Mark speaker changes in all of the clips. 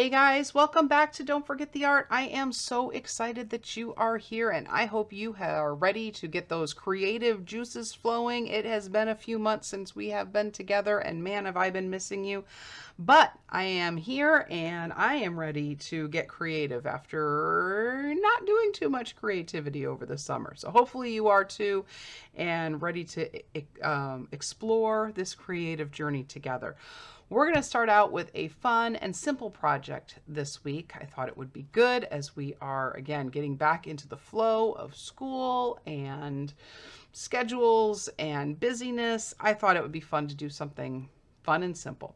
Speaker 1: Hey guys, welcome back to Don't Forget the Art. I am so excited that you are here, and I hope you are ready to get those creative juices flowing. It has been a few months since we have been together, and man, have I been missing you. But I am here and I am ready to get creative after not doing too much creativity over the summer. So hopefully you are too, and ready to explore this creative journey together. We're going to start out with a fun and simple project this week. I thought it would be good as we are, again, getting back into the flow of school and schedules and busyness. I thought it would be fun to do something fun and simple.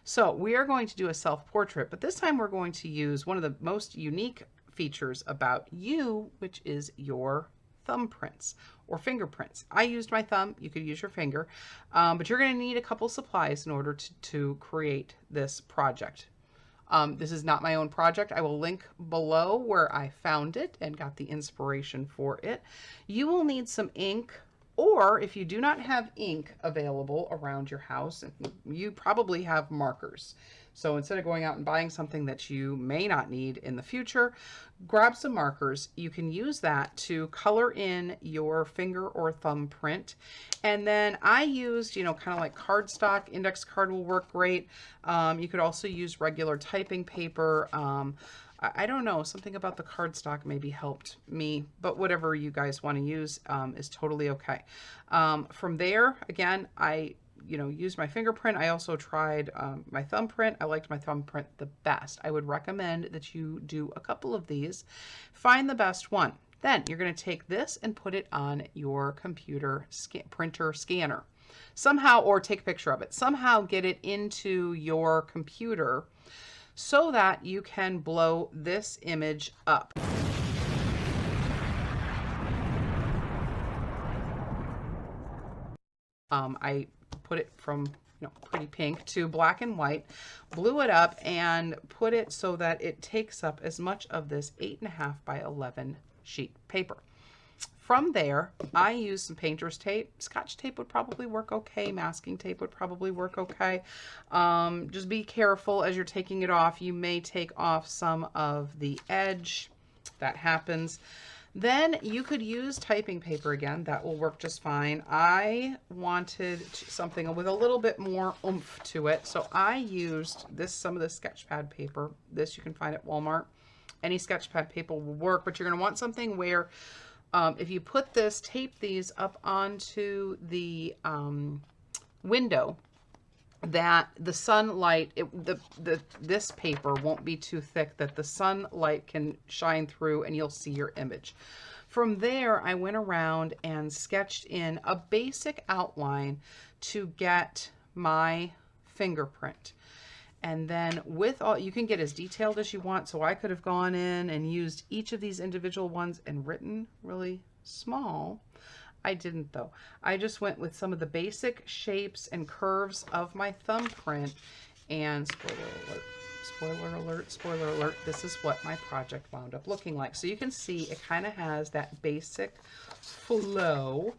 Speaker 1: So we are going to do a self-portrait, but this time we're going to use one of the most unique features about you, which is your thumbprints or fingerprints. I used my thumb. You could use your finger, but you're going to need a couple supplies in order to create this project. This is not my own project. I will link below where I found it and got the inspiration for it. You will need some ink, or if you do not have ink available around your house, you probably have markers. So instead of going out and buying something that you may not need in the future, grab some markers. You can use that to color in your finger or thumb print. And then I used, kind of like cardstock. Index card will work great. You could also use regular typing paper. I don't know, something about the cardstock maybe helped me, but whatever you guys want to use is totally okay. From there, again, I used my fingerprint. I also tried my thumbprint. I liked my thumbprint the best. I would recommend that you do a couple of these. Find the best one. Then you're going to take this and put it on your computer printer scanner. Somehow, or take a picture of it. Somehow get it into your computer so that you can blow this image up. I put it from pretty pink to black and white, blew it up and put it so that it takes up as much of this 8.5 by 11 sheet paper. From there, I use some painter's tape. Scotch tape would probably work okay. Masking tape would probably work okay. Just be careful as you're taking it off. You may take off some of the edge. That happens. Then you could use typing paper again. That will work just fine. I wanted something with a little bit more oomph to it. So I used some of the sketch pad paper. This you can find at Walmart. Any sketch pad paper will work, but you're going to want something where if you put tape these up onto the window, that the sunlight, this paper won't be too thick, that the sunlight can shine through and you'll see your image. From there, I went around and sketched in a basic outline to get my fingerprint. And then you can get as detailed as you want. So I could have gone in and used each of these individual ones and written really small. I didn't though. I just went with some of the basic shapes and curves of my thumbprint, and spoiler alert, this is what my project wound up looking like. So you can see it kind of has that basic flow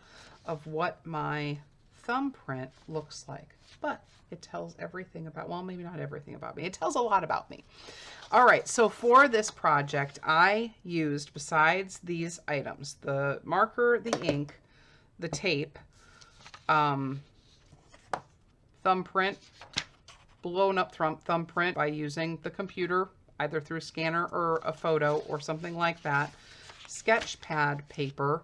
Speaker 1: of what my thumbprint looks like, but it tells everything about, well, maybe not everything about me. It tells a lot about me. All right, so for this project, I used, besides these items, the marker, the ink, the tape, thumbprint, blown up thumbprint by using the computer, either through a scanner or a photo or something like that, sketch pad paper.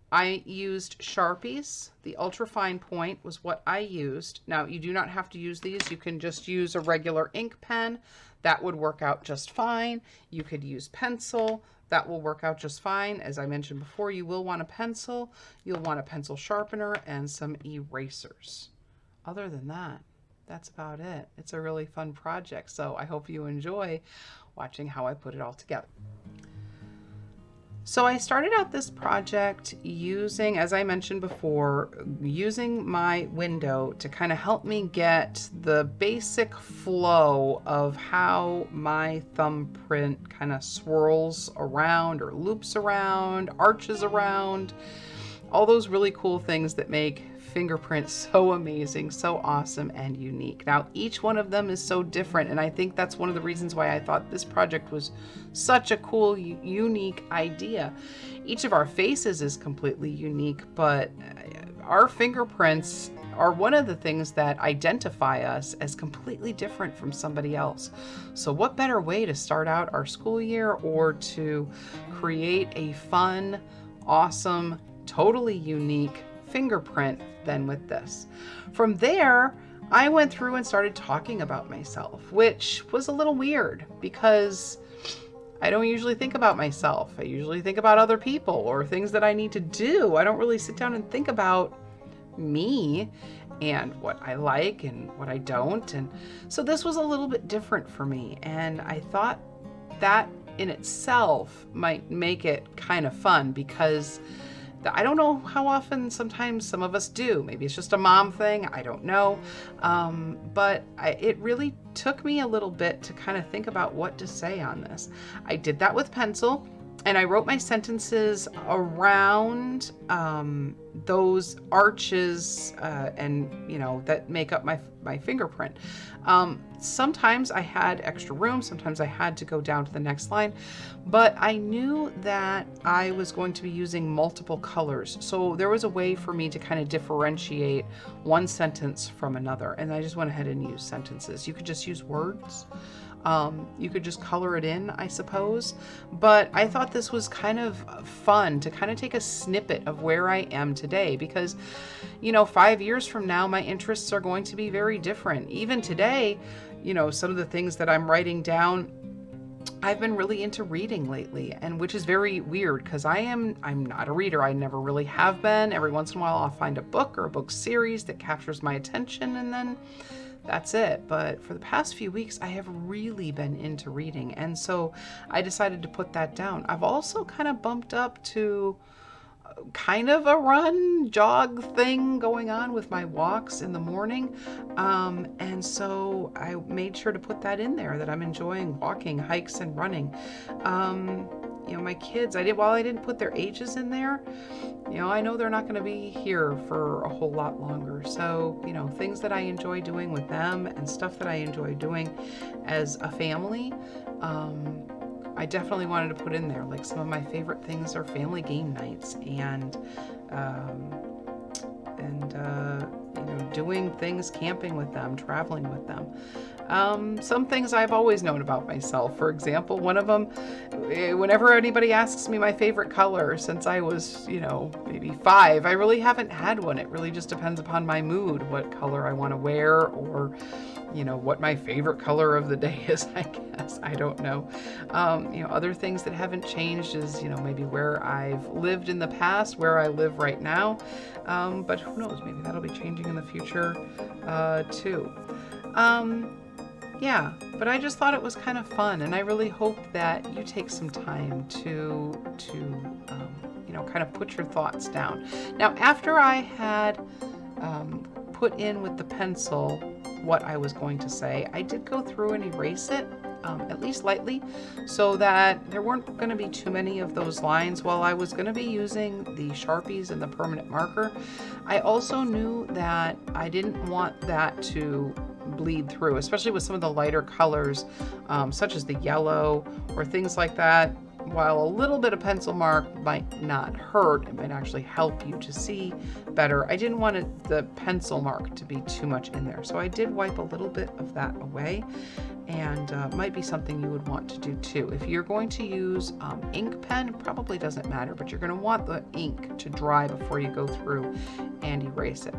Speaker 1: I used Sharpies. The ultrafine point was what I used. Now, you do not have to use these. You can just use a regular ink pen. That would work out just fine. You could use pencil. That will work out just fine. As I mentioned before, you will want a pencil. You'll want a pencil sharpener and some erasers. Other than that, that's about it. It's a really fun project, so I hope you enjoy watching how I put it all together. So I started out this project using, as I mentioned before, using my window to kind of help me get the basic flow of how my thumbprint kind of swirls around or loops around, arches around. all those really cool things that make fingerprints so amazing, so awesome and unique. Now, each one of them is so different, and I think that's one of the reasons why I thought this project was such a cool, unique idea. Each of our faces is completely unique, but our fingerprints are one of the things that identify us as completely different from somebody else. So what better way to start out our school year or to create a fun, awesome, totally unique fingerprint than with this? From there, I went through and started talking about myself, which was a little weird because I don't usually think about myself. I usually think about other people or things that I need to do. I don't really sit down and think about me and what I like and what I don't. And so this was a little bit different for me. And I thought that in itself might make it kind of fun because I don't know how often sometimes some of us do. Maybe it's just a mom thing. I don't know. But it really took me a little bit to kind of think about what to say on this. I did that with pencil. And I wrote my sentences around those arches and, that make up my fingerprint. Sometimes I had extra room. Sometimes I had to go down to the next line. But I knew that I was going to be using multiple colors. So there was a way for me to kind of differentiate one sentence from another. And I just went ahead and used sentences. You could just use words. You could just color it in, I suppose. But I thought this was kind of fun to kind of take a snippet of where I am today because, 5 years from now, my interests are going to be very different. Even today, some of the things that I'm writing down, I've been really into reading lately, and which is very weird because I'm not a reader. I never really have been. Every once in a while I'll find a book or a book series that captures my attention and then that's it. But for the past few weeks, I have really been into reading. And so I decided to put that down. I've also kind of bumped up to kind of a run, jog thing going on with my walks in the morning. And so I made sure to put that in there, that I'm enjoying walking, hikes, and running. My kids, while I didn't put their ages in there, I know they're not going to be here for a whole lot longer. So, things that I enjoy doing with them and stuff that I enjoy doing as a family, I definitely wanted to put in there. Like some of my favorite things are family game nights and doing things, camping with them, traveling with them. Some things I've always known about myself. For example, one of them, whenever anybody asks me my favorite color since I was, maybe 5, I really haven't had one. It really just depends upon my mood, what color I want to wear or, what my favorite color of the day is, I guess. I don't know. Other things that haven't changed is, maybe where I've lived in the past, where I live right now. But who knows, maybe that'll be changing in the future, too. Yeah, but I just thought it was kind of fun, and I really hope that you take some time to kind of put your thoughts down. Now, after I had put in with the pencil what I was going to say, I did go through and erase it, at least lightly, so that there weren't going to be too many of those lines. While I was going to be using the Sharpies and the permanent marker, I also knew that I didn't want that to bleed through, especially with some of the lighter colors, such as the yellow or things like that. While a little bit of pencil mark might not hurt, it might actually help you to see better. I didn't want the pencil mark to be too much in there, so I did wipe a little bit of that away, and might be something you would want to do too. If you're going to use ink pen, probably doesn't matter, but you're going to want the ink to dry before you go through and erase it.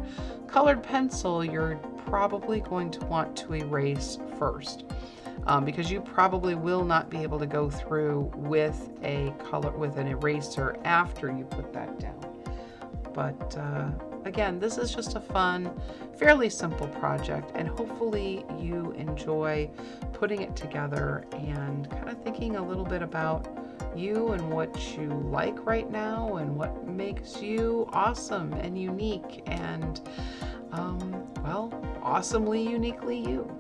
Speaker 1: Colored pencil, you're probably going to want to erase first. Because you probably will not be able to go through with an eraser after you put that down. But again, this is just a fun, fairly simple project, and hopefully you enjoy putting it together and kind of thinking a little bit about you and what you like right now and what makes you awesome and unique and, awesomely uniquely you.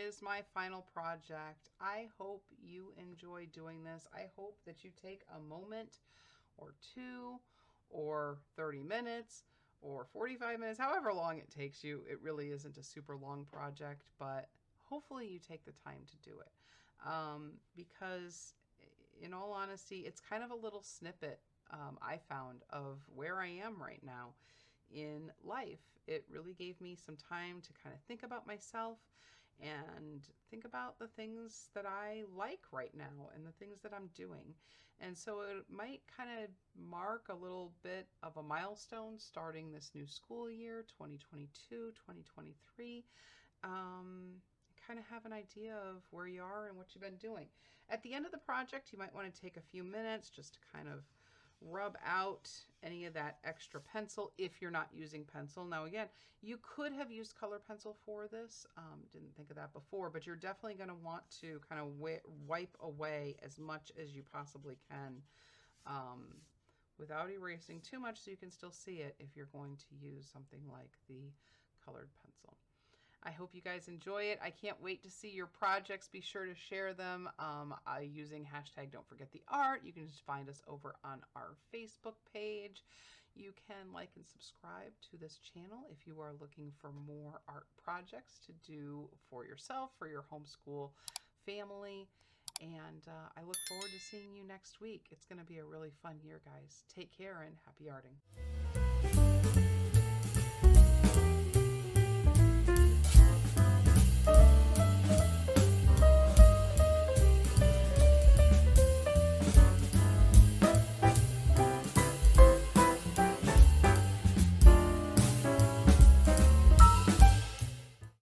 Speaker 1: is my final project. I hope you enjoy doing this. I hope that you take a moment or two or 30 minutes or 45 minutes, however long it takes you. It really isn't a super long project, but hopefully you take the time to do it. Because in all honesty, it's kind of a little snippet I found of where I am right now in life. It really gave me some time to kind of think about myself and think about the things that I like right now and the things that I'm doing. And so it might kind of mark a little bit of a milestone starting this new school year, 2022, 2023. Kind of have an idea of where you are and what you've been doing. At the end of the project, you might want to take a few minutes just to kind of rub out any of that extra pencil if you're not using pencil. Now again, you could have used color pencil for this. Didn't think of that before, but you're definitely going to want to kind of wipe away as much as you possibly can without erasing too much so you can still see it if you're going to use something like the colored pencil. I hope you guys enjoy it. I can't wait to see your projects. Be sure to share them using hashtag Don't Forget the Art. You can just find us over on our Facebook page. You can like and subscribe to this channel if you are looking for more art projects to do for yourself, for your homeschool family. And I look forward to seeing you next week. It's going to be a really fun year, guys. Take care and happy arting.